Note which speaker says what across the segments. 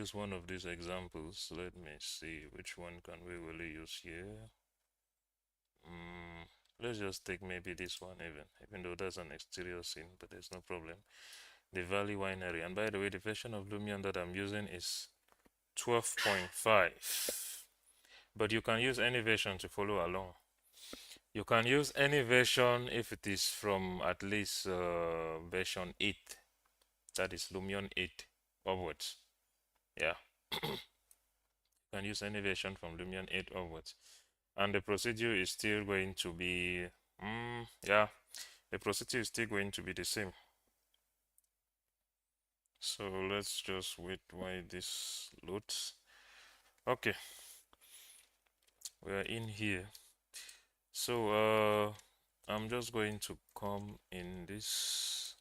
Speaker 1: use one of these examples. Let me see, which one can we really use here? Let's just take maybe this one even though that's an exterior scene, but there's no problem. The Valley Winery. And by the way, the version of Lumion that I'm using is 12.5. But you can use any version to follow along. You can use any version if it is from at least version 8. That is Lumion 8 upwards. Yeah. You can use any version from Lumion 8 upwards. And the procedure is still going to be, yeah, the procedure is still going to be the same. So let's just wait while this loads. Okay, we are in here. So I'm just going to come in this.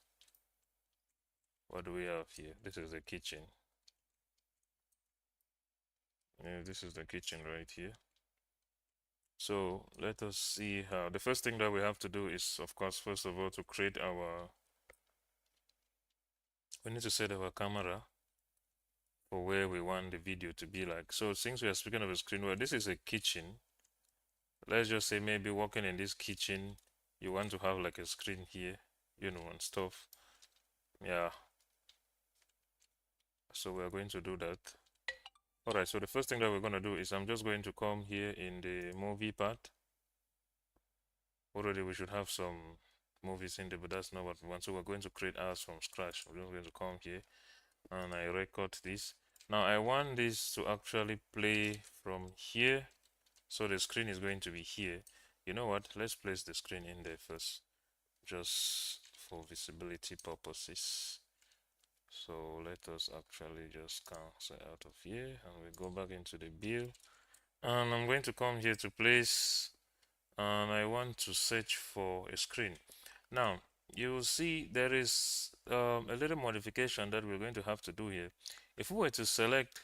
Speaker 1: What do we have here? This is the kitchen. Yeah, this is the kitchen right here. So let us see how. The first thing that we have to do is, of course, first of all, to create our. We need to set our camera for where we want the video to be like. So since we are speaking of a screen, well, this is a kitchen. Let's just say maybe working in this kitchen, you want to have like a screen here, you know, and stuff. Yeah. So we're going to do that. All right, so the first thing that we're going to do is I'm just going to come here in the movie part. Already we should have some movies in there, but that's not what we want. So we're going to create ours from scratch. We're just going to come here and I record this. Now I want this to actually play from here. So the screen is going to be here. You know what? Let's place the screen in there first, just for visibility purposes. So let us actually just cancel out of here and we go back into the build. And I'm going to come here to place, and I want to search for a screen. Now, you will see there is a little modification that we're going to have to do here. If we were to select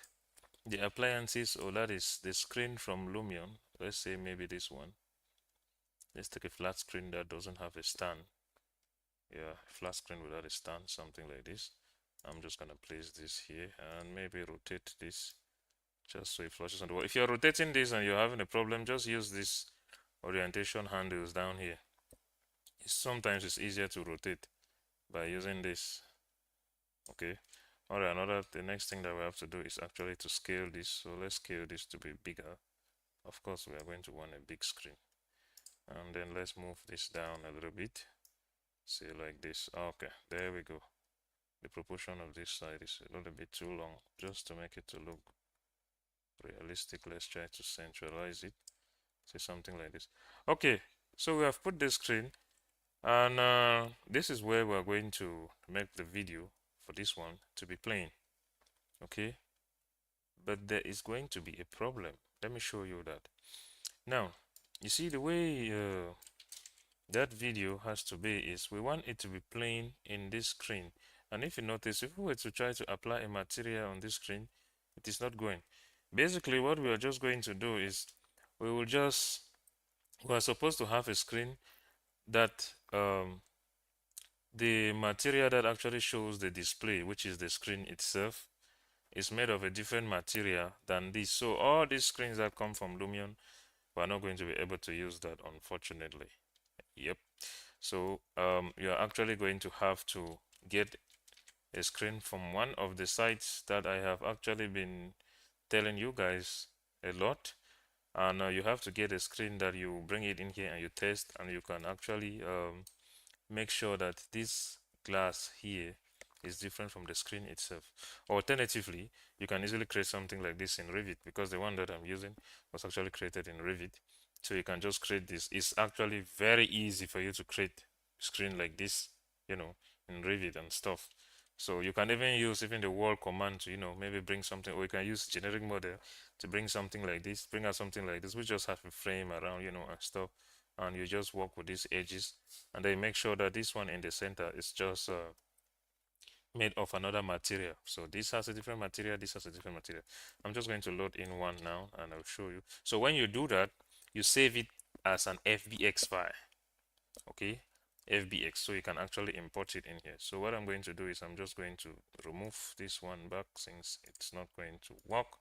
Speaker 1: the appliances, or that is the screen from Lumion, let's say maybe this one. Let's take a flat screen that doesn't have a stand. Yeah, flat screen without a stand, something like this. I'm just gonna place this here and maybe rotate this just so it flushes on the wall. If you're rotating this and you're having a problem, just use this orientation handles down here. Sometimes it's easier to rotate by using this. Okay. All right, the next thing that we have to do is actually to scale this. So let's scale this to be bigger. Of course, we are going to want a big screen. And then let's move this down a little bit. Say like this. Okay, there we go. The proportion of this side is a little bit too long, just to make it to look realistic. Let's try to centralize it. Say something like this. Okay, so we have put the screen, and this is where we're going to make the video for this one to be playing. Okay, but there is going to be a problem. Let me show you that. Now, you see the way that video has to be is we want it to be playing in this screen. And if you notice, if we were to try to apply a material on this screen, it is not going. Basically, what we are just going to do is we are supposed to have a screen that the material that actually shows the display, which is the screen itself, is made of a different material than this. So all these screens that come from Lumion, we're not going to be able to use that, unfortunately. Yep. So you're actually going to have to get a screen from one of the sites that I have actually been telling you guys a lot, and you have to get a screen that you bring it in here and you test, and you can actually make sure that this glass here is different from the screen itself. Alternatively, you can easily create something like this in Revit, because the one that I'm using was actually created in Revit. So you can just create this. It's actually very easy for you to create a screen like this, you know, in Revit and stuff. So you can even use even the wall command to, you know, maybe bring something, or you can use generic model to bring something like this, bring out something like this. We just have a frame around, you know, and stuff, and you just work with these edges, and then make sure that this one in the center is just made of another material. So this has a different material, this has a different material. I'm just going to load in one now and I'll show you. So when you do that, you save it as an FBX file. Okay, FBX, so you can actually import it in here. So what I'm going to do is I'm just going to remove this one back since it's not going to work,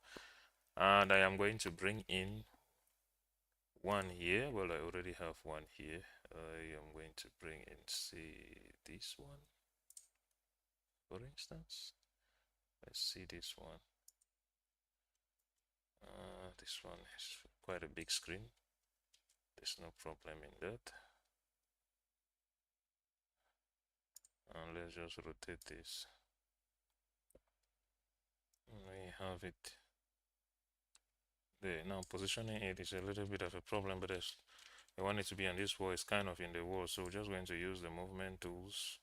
Speaker 1: and I am going to bring in one here. Well, I already have one here. I am going to bring in, say, this one, for instance. Let's see this one. This one is quite a big screen. There's no problem in that. And let's just rotate this. We have it there. Now positioning it is a little bit of a problem, but I want it to be on this wall. It's kind of in the wall, so we're just going to use the movement tools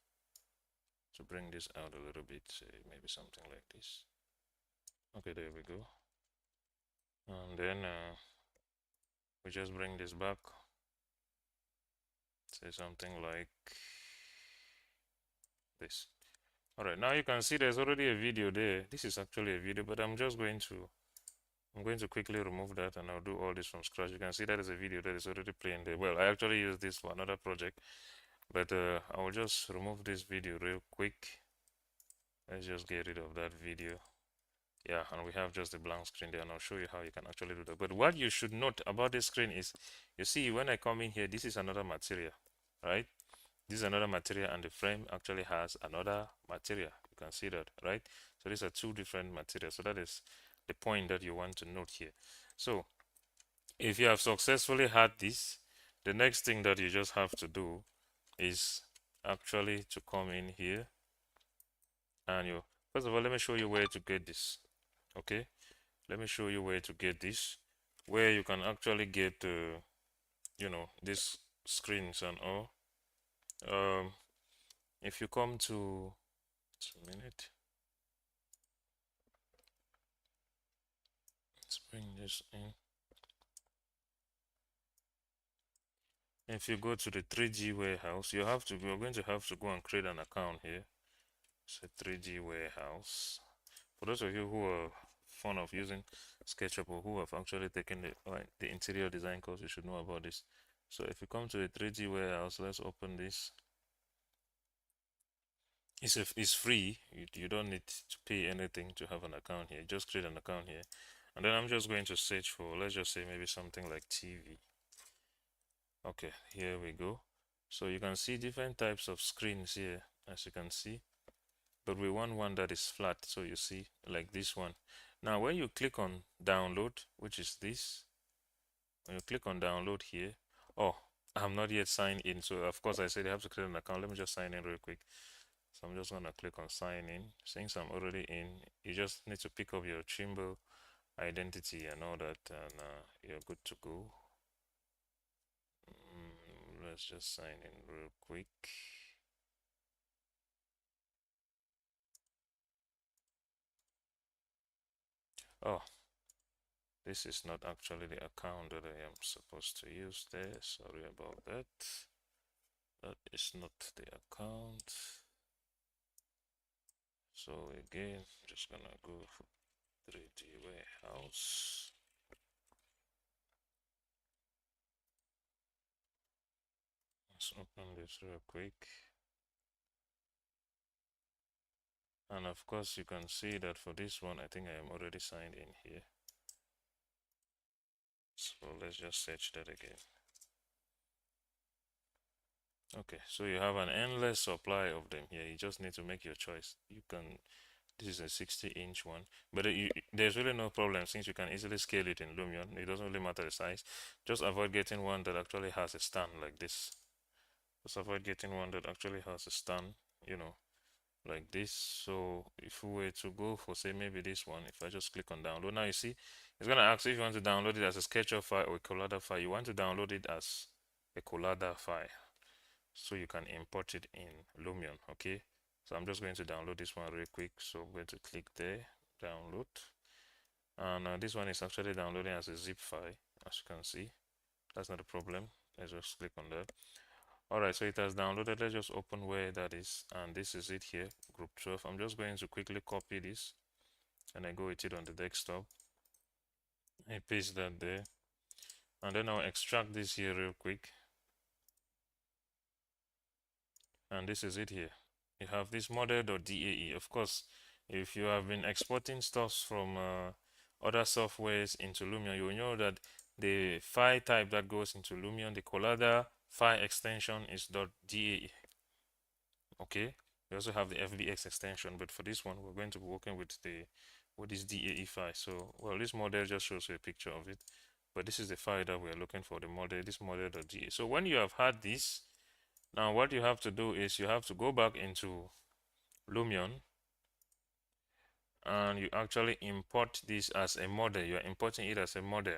Speaker 1: to bring this out a little bit, say maybe something like this. Okay, there we go. And then we just bring this back, say something like this. All right, now you can see there's already a video there. This is actually a video, but I'm going to quickly remove that, and I'll do all this from scratch. You can see that is a video that is already playing there. Well, I actually used this for another project, but I will just remove this video real quick. Let's just get rid of that video. Yeah, and we have just a blank screen there, and I'll show you how you can actually do that. But what you should note about this screen is, you see, when I come in here, this is another material, right? This is another material, and the frame actually has another material. You can see that, right? So these are two different materials. So that is the point that you want to note here. So if you have successfully had this, the next thing that you just have to do is actually to come in here, and you, first of all, let me show you where to get this. Okay, let me show you where to get this, where you can actually get you know, these screens and all. If you come to, just a minute, let's bring this in. If you go to the 3G warehouse, you're going to have to go and create an account here. It's a 3G warehouse. For those of you who are fond of using SketchUp or who have actually taken the interior design course, you should know about this. So if you come to the 3G warehouse, let's open this. It's free. You don't need to pay anything to have an account here. Just create an account here. And then I'm just going to search for, let's just say maybe something like TV. Okay, here we go. So you can see different types of screens here, as you can see. But we want one that is flat, so you see, like this one. Now, when you click on download, which is this, when you click on download here, oh, I'm not yet signed in. So of course I said you have to create an account. Let me just sign in real quick. So I'm just gonna click on sign in. Since I'm already in, you just need to pick up your Trimble identity and all that, and you're good to go. Let's just sign in real quick. Oh, this is not actually the account that I am supposed to use there. Sorry about that. That is not the account. So again, I'm just gonna go for 3D warehouse. Let's open this real quick. And of course, you can see that for this one, I think I am already signed in here. So let's just search that again. Okay, so you have an endless supply of them here. You just need to make your choice. You can, this is a 60-inch one, but there's really no problem since you can easily scale it in Lumion. It doesn't really matter the size. Just avoid getting one that actually has a stand like this. Just avoid getting one that actually has a stand, you know, like this. So if we were to go for, say, maybe this one, if I just click on download, now you see it's gonna ask if you want to download it as a SketchUp file or a Collada file. You want to download it as a Collada file, so you can import it in Lumion. Okay, so I'm just going to download this one real quick. So I'm going to click there, download, and this one is actually downloading as a zip file, as you can see. That's not a problem. Let's just click on that. All right, so it has downloaded. Let's just open where that is, and this is it here, group 12. I'm just going to quickly copy this and I go with it on the desktop. I paste that there, and then I'll extract this here real quick. and this is it here. You have this model.dae. Of course, if you have been exporting stuffs from other softwares into Lumion, you will know that the file type that goes into Lumion, the Collada file extension is .dae. Okay, we also have the FBX extension, but for this one, we're going to be working with this DAE file. So, well, this model just shows you a picture of it, but this is the file that we're looking for, the model, this model.da. So when you have had this, now what you have to do is you have to go back into Lumion and you actually import this as a model. You are importing it as a model.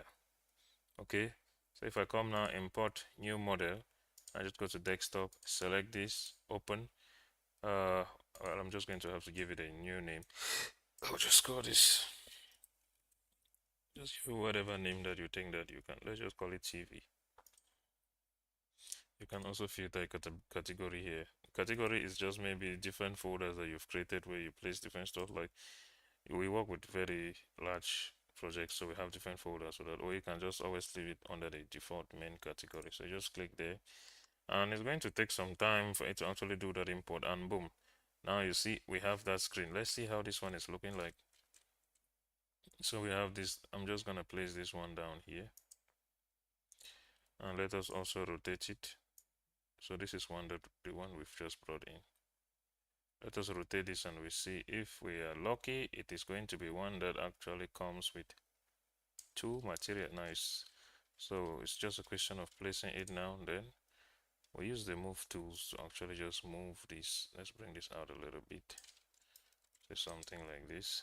Speaker 1: Okay, so if I come now, import new model, I just go to desktop, select this, open. Well, I'm just going to have to give it a new name. I'll just call this, just give it whatever name that you think that you can. Let's just call it TV. You can also filter a category here. Category is just maybe different folders that you've created where you place different stuff. Like we work with very large projects, so we have different folders for that. Or you can just always leave it under the default main category. So just click there, and it's going to take some time for it to actually do that import, and boom. Now you see we have that screen. Let's see how this one is looking like. So we have this. I'm just gonna place this one down here, and let us also rotate it. So this is the one we've just brought in. Let us rotate this and we see if we are lucky, it is going to be one that actually comes with two material. Nice. So it's just a question of placing it now. Then we use the move tools to actually just move this. Let's bring this out a little bit. Say something like this,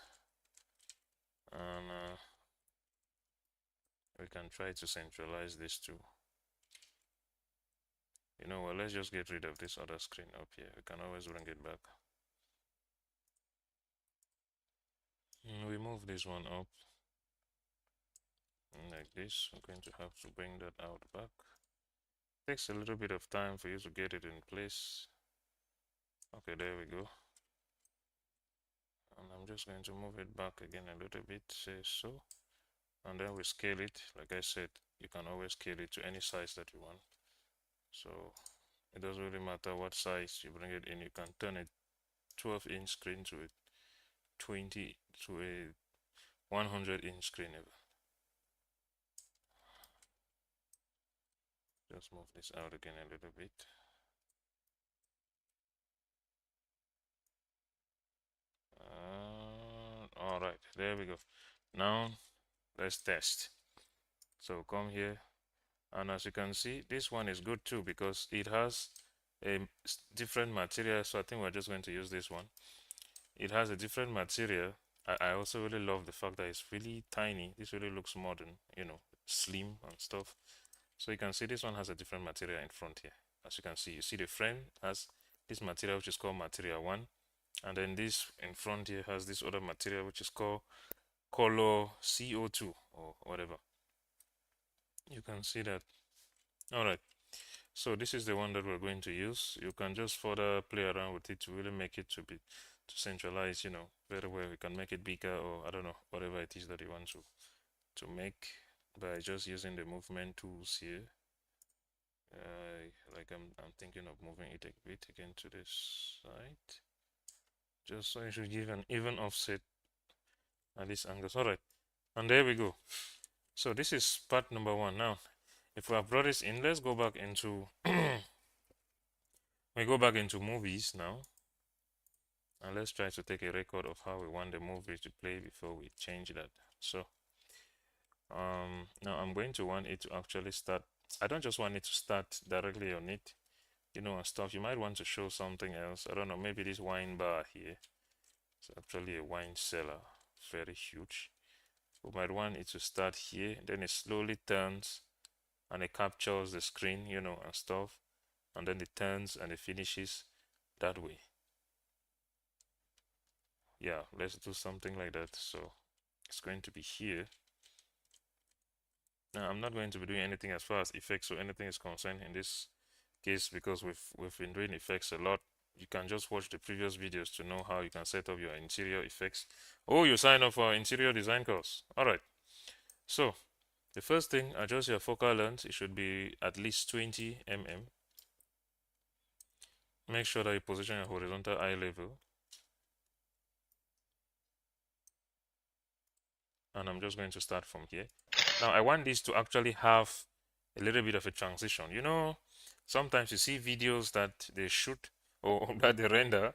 Speaker 1: and we can try to centralize this too. You know what, let's just get rid of this other screen up here. We can always bring it back. We move this one up like this. I'm going to have to bring that out back. Takes a little bit of time for you to get it in place. Okay, there we go. And I'm just going to move it back again a little bit, say so. And then we scale it. Like I said, you can always scale it to any size that you want. So it doesn't really matter what size you bring it in. You can turn a 12-inch screen to a 20 to a 100-inch screen even. Just move this out again a little bit. All right, there we go. Now let's test. So come here, and as you can see, this one is good too because it has a different material. So I think we're just going to use this one. It has a different material. I also really love the fact that it's really tiny. This really looks modern, you know, slim and stuff. So you can see this one has a different material in front here. As you can see, you see the frame has this material which is called material 1, and then this in front here has this other material which is called color CO2 or whatever. You can see that. All right, so this is the one that we're going to use. You can just further play around with it to really make it to centralize, you know, very well. You can make it bigger, or I don't know, whatever it is that you want to make by just using the movement tools here. Like I'm thinking of moving it a bit again to this side, just so it should give an even offset at this angle. All right, and there we go. So this is part number 1. Now if we have brought this in, let's go back into we go back into movies now, and let's try to take a record of how we want the movie to play before we change that. So now I'm going to want it to actually start. I don't just want it to start directly on it, you know, and stuff. You might want to show something else. I don't know, maybe this wine bar here. It's actually a wine cellar, very huge. We might want it to start here, then it slowly turns and it captures the screen, you know, and stuff, and then it turns and it finishes that way. Yeah, let's do something like that. So it's going to be here. Now I'm not going to be doing anything as far as effects or anything is concerned in this case because we've been doing effects a lot. You can just watch the previous videos to know how you can set up your interior effects. Oh, you sign up for our interior design course. All right. So the first thing, adjust your focal length. It should be at least 20 mm. make sure that you position your horizontal eye level. And I'm just going to start from here. Now I want this to actually have a little bit of a transition. You know, sometimes you see videos that they shoot or that they render,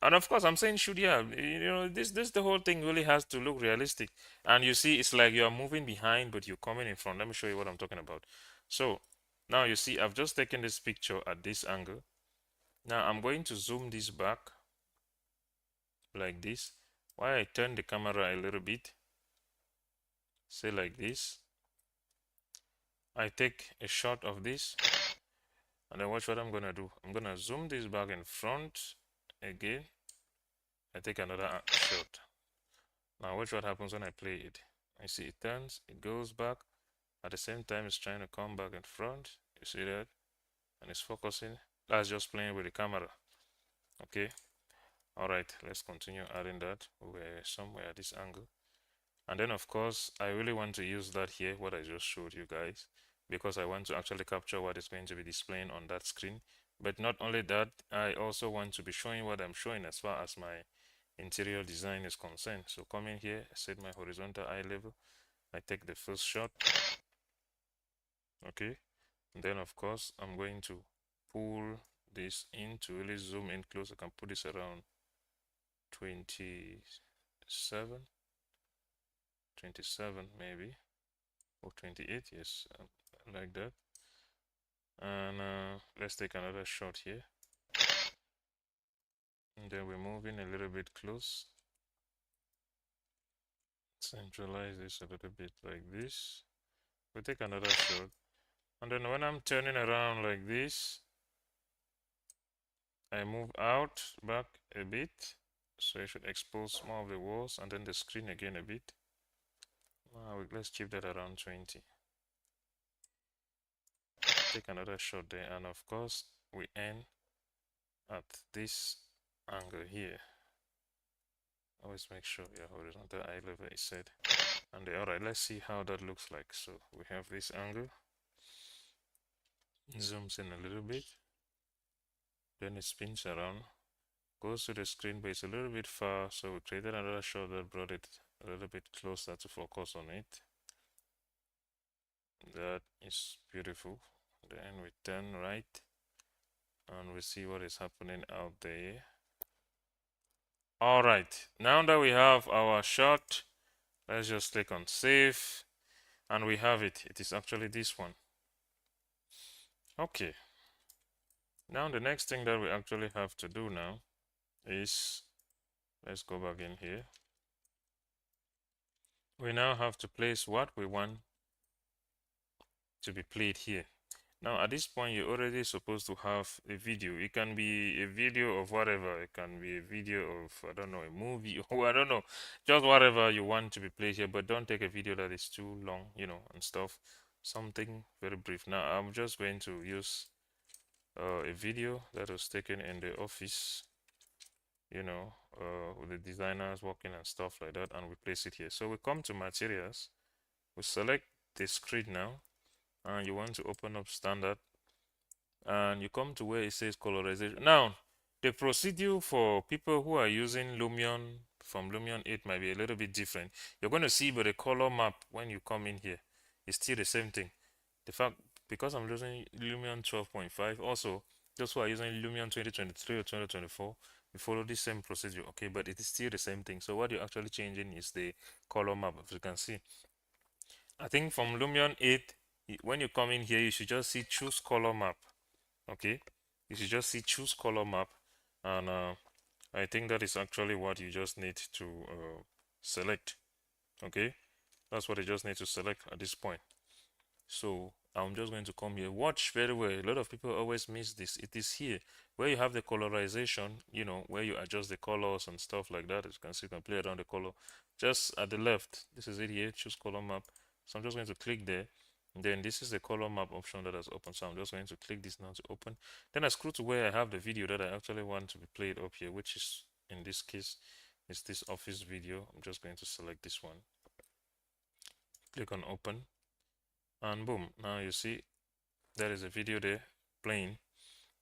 Speaker 1: and of course I'm saying shoot, yeah, you know, this the whole thing really has to look realistic. And you see it's like you're moving behind but you're coming in front. Let me show you what I'm talking about. So now you see I've just taken this picture at this angle. Now I'm going to zoom this back like this. Why I turn the camera a little bit, say like this. I take a shot of this, and then watch what I'm gonna do. I'm gonna zoom this back in front again. I take another shot. Now watch what happens when I play it. I see it turns, it goes back. At the same time, it's trying to come back in front. You see that? And it's focusing. That's just playing with the camera. Okay. All right. Let's continue adding that. We're somewhere at this angle. And then of course, I really want to use that here, what I just showed you guys, because I want to actually capture what is going to be displaying on that screen. But not only that, I also want to be showing what I'm showing as far as my interior design is concerned. So come in here, set my horizontal eye level. I take the first shot. Okay. And then of course, I'm going to pull this in to really zoom in close. I can put this around 27, 27 maybe. Or 28, yes, like that. And let's take another shot here. And then we're moving a little bit close. Centralize this a little bit like this. We take another shot. And then when I'm turning around like this, I move out back a bit. So I should expose more of the walls and then the screen again a bit. Let's keep that around 20. Take another shot there, and of course we end at this angle here. Always make sure your horizontal eye level is set. And alright, let's see how that looks like. So we have this angle, zooms in a little bit, then it spins around, goes to the screen, but it's a little bit far, so we created another shot that brought it a little bit closer to focus on it. That is beautiful. Then we turn right and we see what is happening out there. All right, now that we have our shot, let's just click on save, and we have it. It is actually this one. Okay, now the next thing that we actually have to do now is, let's go back in here. We now have to place what we want to be played here. Now at this point, you're already supposed to have a video. It can be a video of whatever. It can be a video of, I don't know, a movie or I don't know, just whatever you want to be played here. But don't take a video that is too long, you know, and stuff. Something very brief. Now I'm just going to use a video that was taken in the office, you know, with the designers working and stuff like that, and we place it here. So we come to materials, we select the screen now, and you want to open up standard, and you come to where it says colorization. Now the procedure for people who are using Lumion from Lumion 8 might be a little bit different. You're going to see, but the color map when you come in here is still the same thing. The fact, because I'm using Lumion 12.5, also those who are using Lumion 2023 or 2024, we follow the same procedure, okay, but it is still the same thing. So what you're actually changing is the color map. As you can see, I think from Lumion 8, when you come in here, you should just see choose color map. Okay, you should just see choose color map, and I think that is actually what you just need to select. Okay, that's what you just need to select at this point. So I'm just going to come here. Watch very well. A lot of people always miss this. It is here where you have the colorization, you know, where you adjust the colors and stuff like that. As you can see, you can play around the color. Just at the left, this is it here, choose color map. So I'm just going to click there. And then this is the color map option that has opened. So I'm just going to click this now to open. Then I scroll to where I have the video that I actually want to be played up here, which is, in this case, is this office video. I'm just going to select this one. Click on open. And boom, now you see there is a video there playing.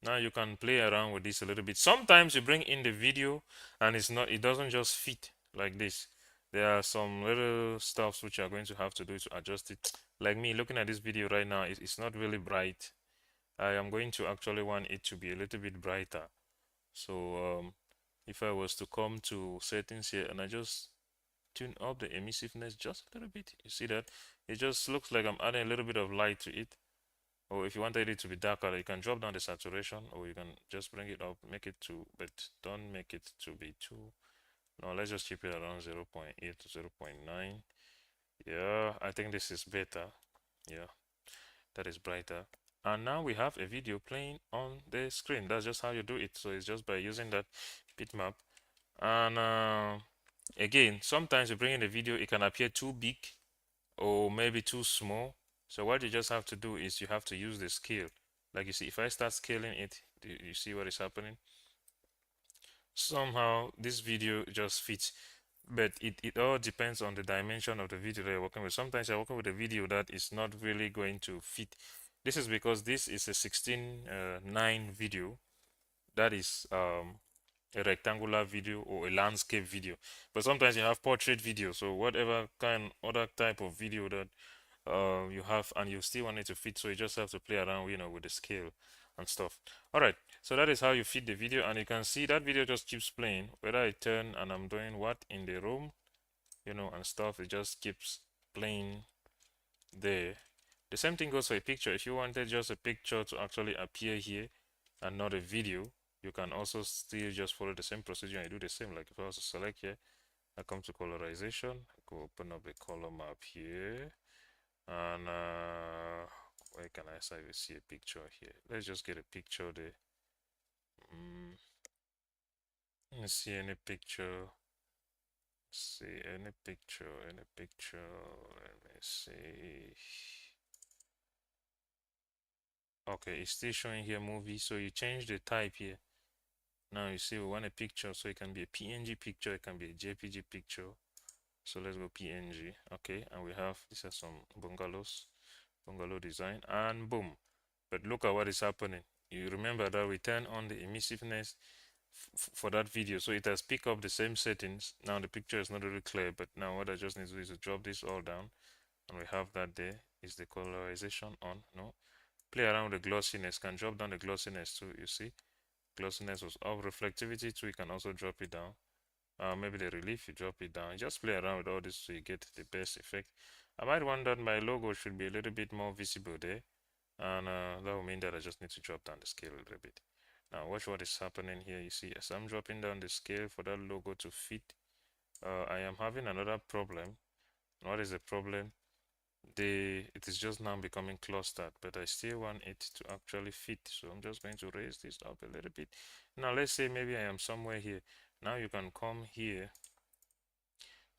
Speaker 1: Now you can play around with this a little bit. Sometimes you bring in the video and it doesn't just fit like this. There are some little stuffs which you are going to have to do to adjust it. Like me looking at this video right now, it's not really bright. I am going to actually want it to be a little bit brighter. So if I was to come to settings here and I just tune up the emissiveness just a little bit, you see that it just looks like I'm adding a little bit of light to it. Or if you wanted it to be darker, you can drop down the saturation, or you can just bring it up, make it to, but don't make it to be too. No, let's just keep it around 0.8 to 0.9. Yeah, I think this is better. Yeah, that is brighter. And now we have a video playing on the screen. That's just how you do it. So it's just by using that bitmap. And again, sometimes you bring in a video, it can appear too big or maybe too small. So what you just have to do is you have to use the scale. Like you see, if I start scaling it, do you see what is happening? Somehow this video just fits, but it all depends on the dimension of the video that you're working with. Sometimes you're working with a video that is not really going to fit. This is because this is a 16:9 video that is a rectangular video or a landscape video. But sometimes you have portrait video, so whatever kind other type of video that you have and you still want it to fit, so you just have to play around, with the scale and stuff. All right, so that is how you fit the video, and you can see that video just keeps playing whether I turn and I'm doing what in the room, and stuff. It just keeps playing there. The same thing goes for a picture. If you wanted just a picture to actually appear here and not a video, you can also still just follow the same procedure and do the same. Like if I was to select here, I come to colorization, I go open up the color map here, and where can I see a picture here? Let's just get a picture there. Let's see any picture. See any picture, any picture. Let me see. Okay, it's still showing here movie. So you change the type here. Now you see we want a picture, so it can be a PNG picture, it can be a JPG picture. So let's go PNG. Okay, and we have these are some bungalow design, and boom. But look at what is happening. You remember that we turn on the emissiveness for that video, so it has picked up the same settings. Now the picture is not really clear, but now what I just need to do is to drop this all down, and we have that there. Is the colorization on? No. Play around with the glossiness. Can drop down the glossiness too. You see, glossiness was up. Reflectivity too. You can also drop it down. Maybe the relief, you drop it down. You just play around with all this so you get the best effect. I might want that my logo should be a little bit more visible there, and that will mean that I just need to drop down the scale a little bit. Now watch what is happening here. You see, as I'm dropping down the scale for that logo to fit, I am having another problem. What is the problem? It is just now becoming clustered, but I still want it to actually fit. So I'm just going to raise this up a little bit. Now let's say maybe I am somewhere here. Now you can come here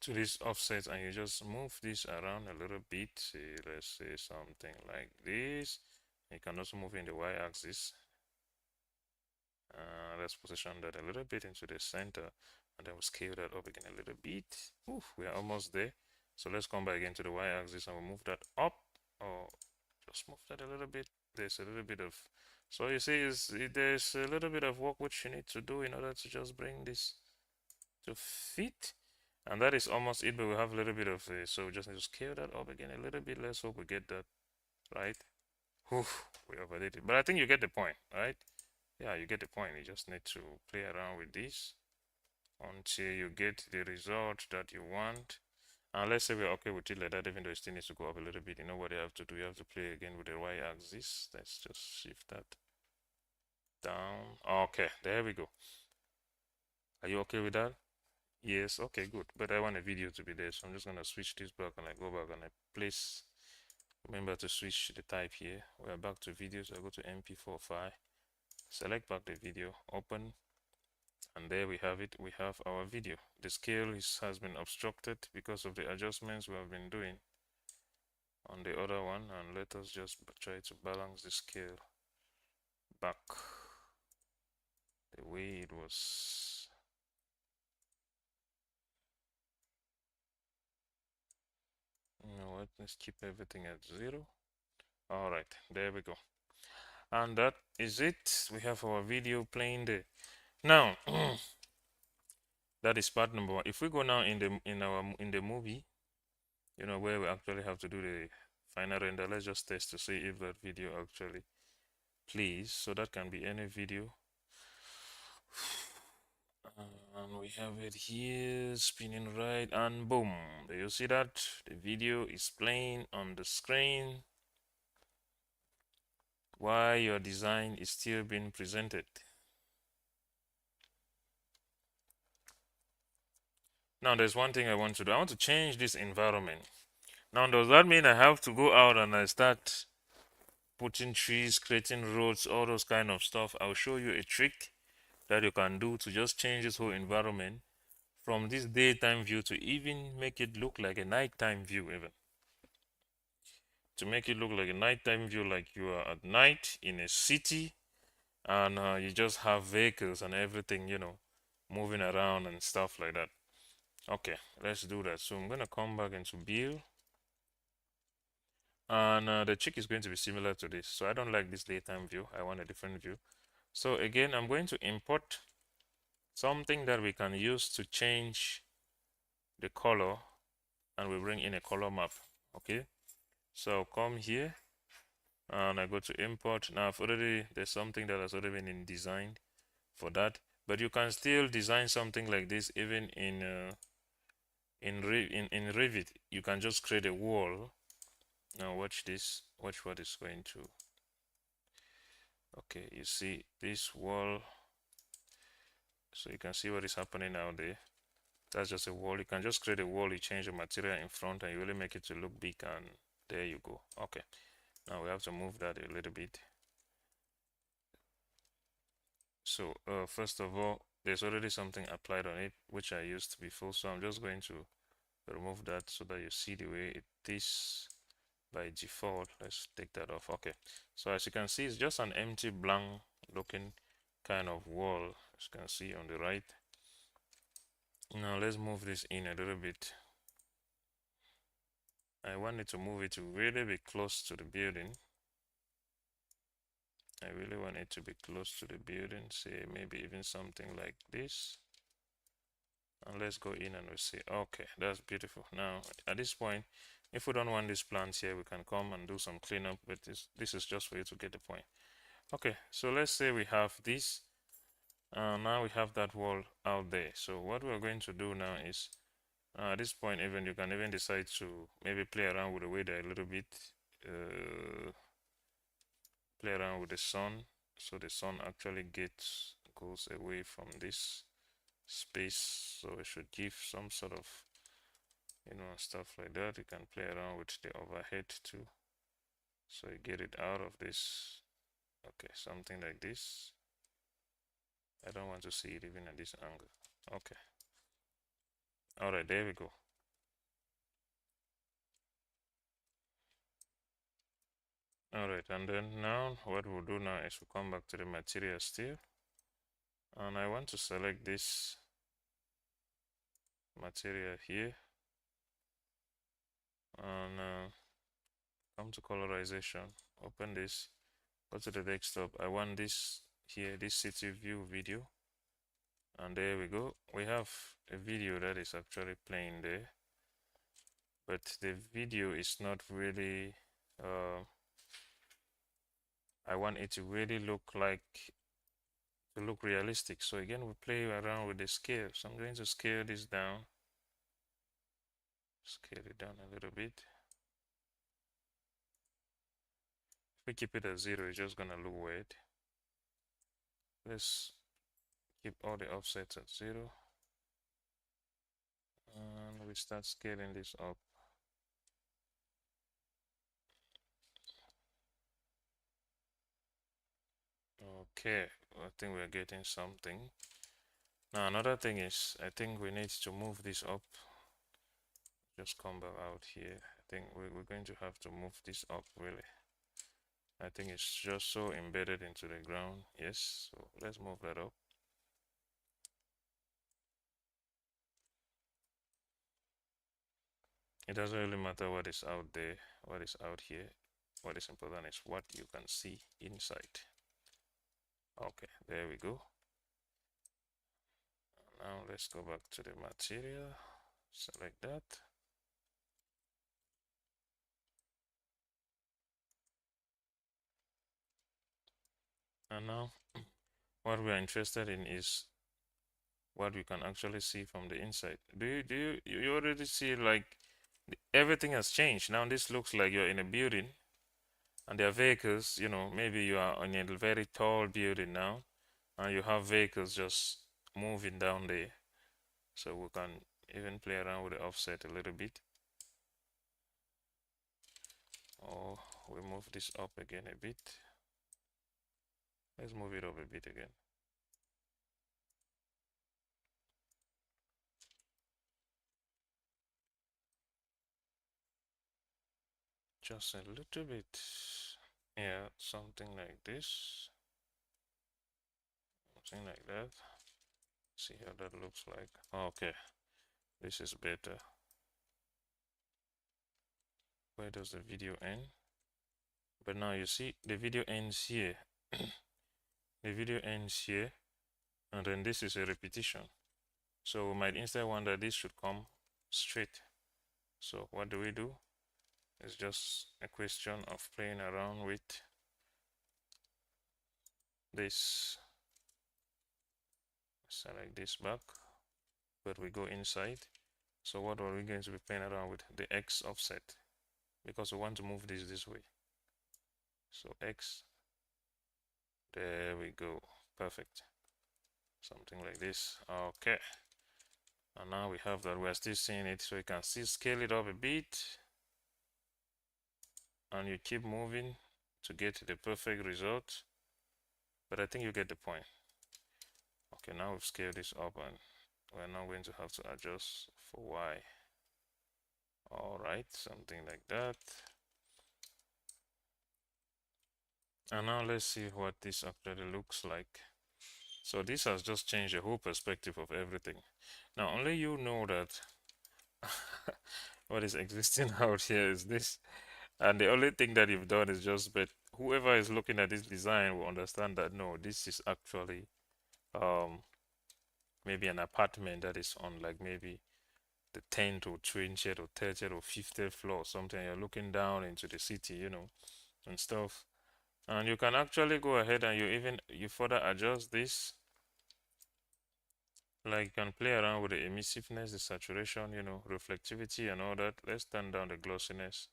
Speaker 1: to this offset and you just move this around a little bit. Say, let's say something like this. You can also move in the y-axis. Let's position that a little bit into the center, and then we'll scale that up again a little bit. Oof, we are almost there. So let's come back again to the y-axis and we'll move that up, or just move that a little bit. There's a little bit of, so you see, there's a little bit of work which you need to do in order to just bring this to fit. And that is almost it, but we have a little bit of so we just need to scale that up again a little bit. Let's hope we get that right. Oof, we overdid it, but I think you get the point, right? Yeah, you get the point. You just need to play around with this until you get the result that you want. And let's say we're okay with it like that, even though it still needs to go up a little bit. You know what you have to do? You have to play again with the y-axis. Let's just shift that down. Okay, there we go. Are you okay with that? Yes, okay, good. But I want a video to be there, so I'm just gonna switch this back and I go back and I place. Remember to switch the type here. We're back to video, so I go to MP4 file, select back the video, open, and there we have it. We have our video. The scale has been obstructed because of the adjustments we have been doing on the other one, and let us just try to balance the scale back the way it was. You know what, let's keep everything at 0. All right, there we go. And that is it. We have our video playing there. Now, that is part number one. If we go now in the movie, you know, where we actually have to do the final render, let's just test to see if that video actually plays. So that can be any video. And we have it here spinning right, and boom, do you see that the video is playing on the screen while your design is still being presented. Now there's one thing I want to do. I want to change this environment. Now does that mean I have to go out and I start putting trees, creating roads, all those kind of stuff? I'll show you a trick that you can do to just change this whole environment from this daytime view to even make it look like a nighttime view, even to make it look like a nighttime view, like you are at night in a city, and you just have vehicles and everything, you know, moving around and stuff like that. Okay, let's do that. So I'm gonna come back into build, and the trick is going to be similar to this. So I don't like this daytime view, I want a different view. So again, I'm going to import something that we can use to change the color, and we bring in a color map. Okay, so come here and I go to import. Now there's something that has already been designed for that, but you can still design something like this even in Revit. You can just create a wall. Now watch this, watch what is going to. Okay, you see this wall, so you can see what is happening out there. That's just a wall. You can just create a wall, you change the material in front, and you really make it to look big, and there you go. Okay, now we have to move that a little bit. So first of all, there's already something applied on it which I used before, so I'm just going to remove that so that you see the way it is by default. Let's take that off. Okay, so as you can see, it's just an empty blank looking kind of wall, as you can see on the right. Now let's move this in a little bit. I wanted to move it to really be close to the building. I really want it to be close to the building, say maybe even something like this. And let's go in and we'll see. Okay, that's beautiful. Now at this point, if we don't want these plants here, we can come and do some cleanup, but this is just for you to get the point. Okay, so let's say we have this. Now we have that wall out there. So what we're going to do now is, at this point, even you can even decide to maybe play around with the weather a little bit. Play around with the sun, so the sun actually goes away from this space. So it should give some sort of, you know, stuff like that. You can play around with the overhead too, so you get it out of this. Okay, something like this. I don't want to see it even at this angle. Okay, all right, there we go. All right, and then now what we'll do now is we'll come back to the material still, and I want to select this material here, and come to colorization, open this, go to the desktop. I want this here, this city view video, and there we go. We have a video that is actually playing there, but the video is not really I want it to really look realistic. So again, we play around with the scale. So I'm going to scale this down, scale it down a little bit. If we keep it at 0, it's just gonna look weird. Let's keep all the offsets at 0, and we start scaling this up. Okay, I think we're getting something. Now another thing is, I think we need to move this up. Just come back out here. I think we're going to have to move this up really. I think it's just so embedded into the ground. Yes, so let's move that up. It doesn't really matter what is out there, what is out here. what is important is what you can see inside. Okay, there we go. Now let's go back to the material, select that. And now what we are interested in is what we can actually see from the inside. You already see like everything has changed. Now this looks like you're in a building and there are vehicles, you know, maybe you are in a very tall building now and you have vehicles just moving down there. So we can even play around with the offset a little bit. Or we move this up again a bit. Let's move it up a bit again. Just a little bit. Yeah, something like this. Something like that. See how that looks like. Okay, this is better. Where does the video end? But now you see the video ends here. The video ends here, and then this is a repetition. So we might instead want that this should come straight. So what do? It's just a question of playing around with this. Select this back, but we go inside. So what are we going to be playing around with? The X offset, because we want to move this way. So X, there we go, perfect. Something like this. Okay, and now we have that. We're still seeing it, so you can still scale it up a bit, and you keep moving to get the perfect result. But I think you get the point. Okay, now we've scaled this up, and we're now going to have to adjust for Y. All right, something like that. And now let's see what this actually looks like. So this has just changed the whole perspective of everything. Now only you know that what is existing out here is this, and the only thing that you've done is just, but whoever is looking at this design will understand that no, this is actually maybe an apartment that is on like maybe the 10th or 20th or 30th or 50th floor or something. You're looking down into the city, you know, and stuff. And you can actually go ahead and you further adjust this. Like you can play around with the emissiveness, the saturation, you know, reflectivity and all that. Let's turn down the glossiness.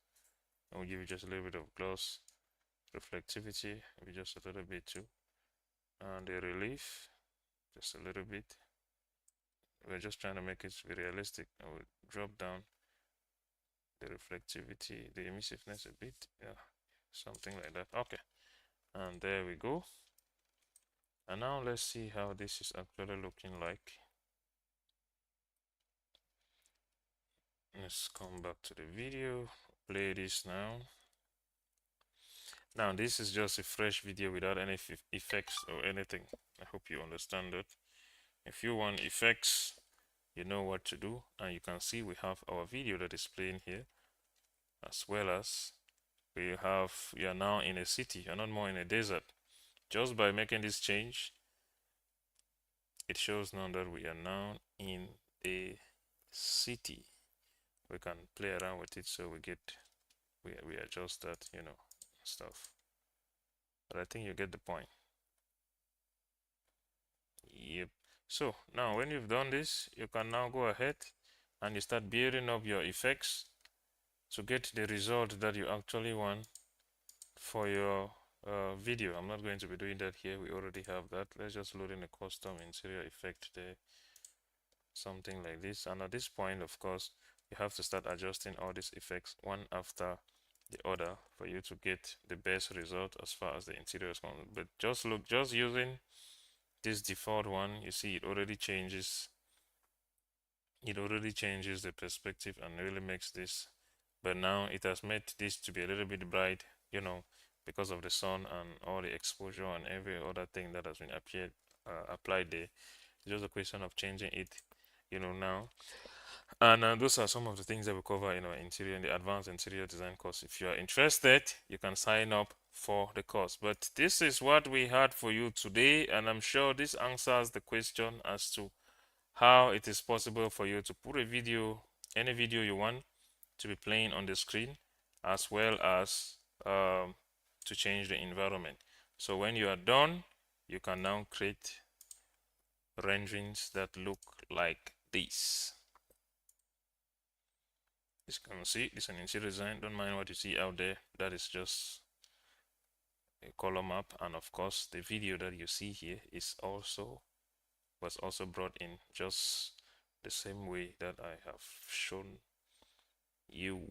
Speaker 1: And we'll give you just a little bit of gloss. Reflectivity, maybe just a little bit too. And the relief, just a little bit. We're just trying to make it be realistic. I will drop down the reflectivity, the emissiveness a bit. Yeah, something like that. Okay. And there we go. And now let's see how this is actually looking like. Let's come back to the video, play this now. Now this is just a fresh video without any effects or anything. I hope you understand that. If you want effects, you know what to do, and you can see we have our video that is playing here, as well as we are now in a city, you're not more in a desert. Just by making this change, it shows now that we are now in a city. We can play around with it, so we adjust that, you know, stuff. But I think you get the point. Yep. So now when you've done this, you can now go ahead and you start building up your effects to get the result that you actually want for your video. I'm not going to be doing that here. We already have that. Let's just load in a custom interior effect there. Something like this. And at this point, of course, you have to start adjusting all these effects one after the other for you to get the best result as far as the interior is concerned. But just using this default one, you see it already changes the perspective and really makes this. But now it has made this to be a little bit bright, you know, because of the sun and all the exposure and every other thing that has been applied there. It's just a question of changing it, you know, now. And those are some of the things that we cover in our interior, in the advanced interior design course. If you are interested, you can sign up for the course. But this is what we had for you today, and I'm sure this answers the question as to how it is possible for you to put a video, any video you want to be playing on the screen, as well as to change the environment. So when you are done, you can now create renderings that look like this. As you can see, this is an interior design. Don't mind what you see out there. That is just a color map, and of course the video that you see here was also brought in just the same way that I have shown you,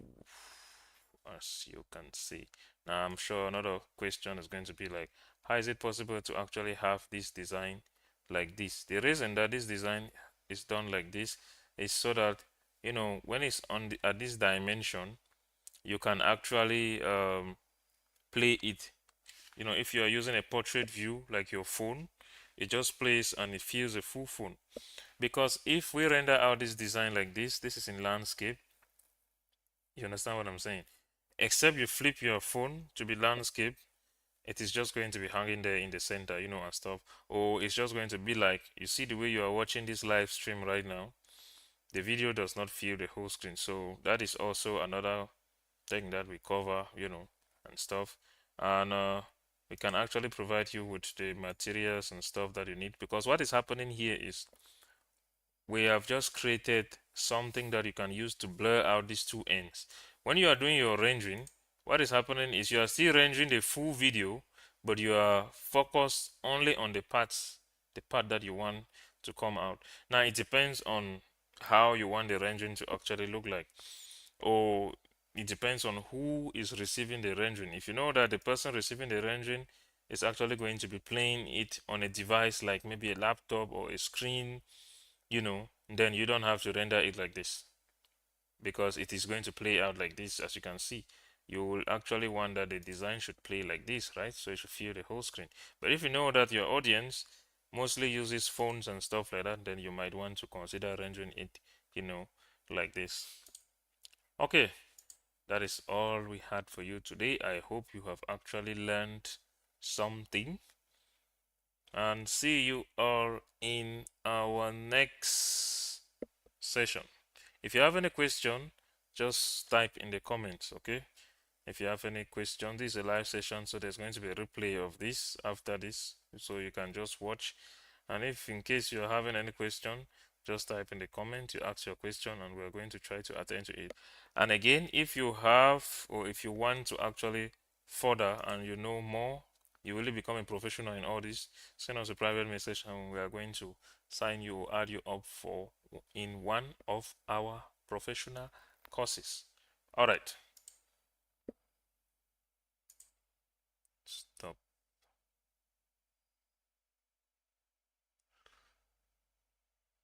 Speaker 1: as you can see. Now I'm sure another question is going to be like, how is it possible to actually have this design like this? The reason that this design is done like this is so that, you know, when it's on at this dimension, you can actually play it. You know, if you are using a portrait view like your phone, it just plays and it feels a full phone. Because if we render out this design like this is in landscape. You understand what I'm saying? Except you flip your phone to be landscape, it is just going to be hanging there in the center, you know, and stuff. Or it's just going to be like, you see the way you are watching this live stream right now, the video does not fill the whole screen. So that is also another thing that we cover, you know, and stuff. And we can actually provide you with the materials and stuff that you need, because what is happening here is we have just created something that you can use to blur out these two ends. When you are doing your rendering, what is happening is you are still rendering the full video, but you are focused only on the part that you want to come out. Now it depends on how you want the rendering to actually look like, or it depends on who is receiving the rendering. If you know that the person receiving the rendering is actually going to be playing it on a device like maybe a laptop or a screen, you know, then you don't have to render it like this, because it is going to play out like this. As you can see, you will actually want that the design should play like this, right? So it should fill the whole screen. But if you know that your audience mostly uses phones and stuff like that, then you might want to consider rendering it, you know, like this. Okay, that is all we had for you today. I hope you have actually learned something, and see you all in our next session. If you have any question, just type in the comments, okay? If you have any question, this is a live session, so there's going to be a replay of this after this, so you can just watch. And if in case you're having any question, just type in the comment, you ask your question, and we're going to try to attend to it. And again, if you have, or if you want to actually further and you know more, you really become a professional in all this, send us a private message and we are going to sign you or add you up for in one of our professional courses. All right.